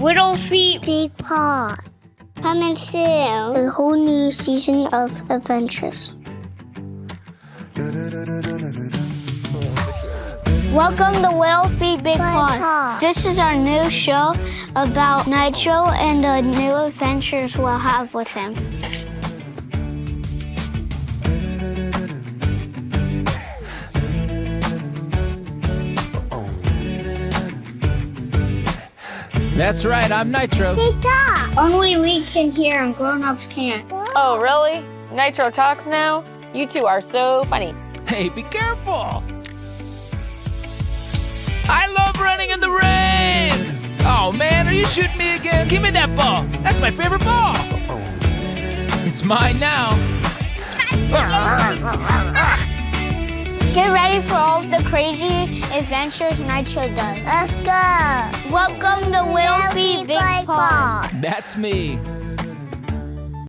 Little feet, big paws. Coming soon. A whole new season of adventures. Welcome to Little Feet, Big Paws. This is our new show about Nitro and the new adventures we'll have with him. That's right, I'm Nitro. He talks. only we can hear and grown-ups can't. Oh, really? Nitro talks now? You two are so funny. Hey, be careful! I love running in the rain! Oh man, are you shooting me again? Give me that ball! That's my favorite ball! It's mine now! Get ready for all of the crazy adventures Nitro does. Let's go. Welcome to Little Feet, Big Paws. That's me.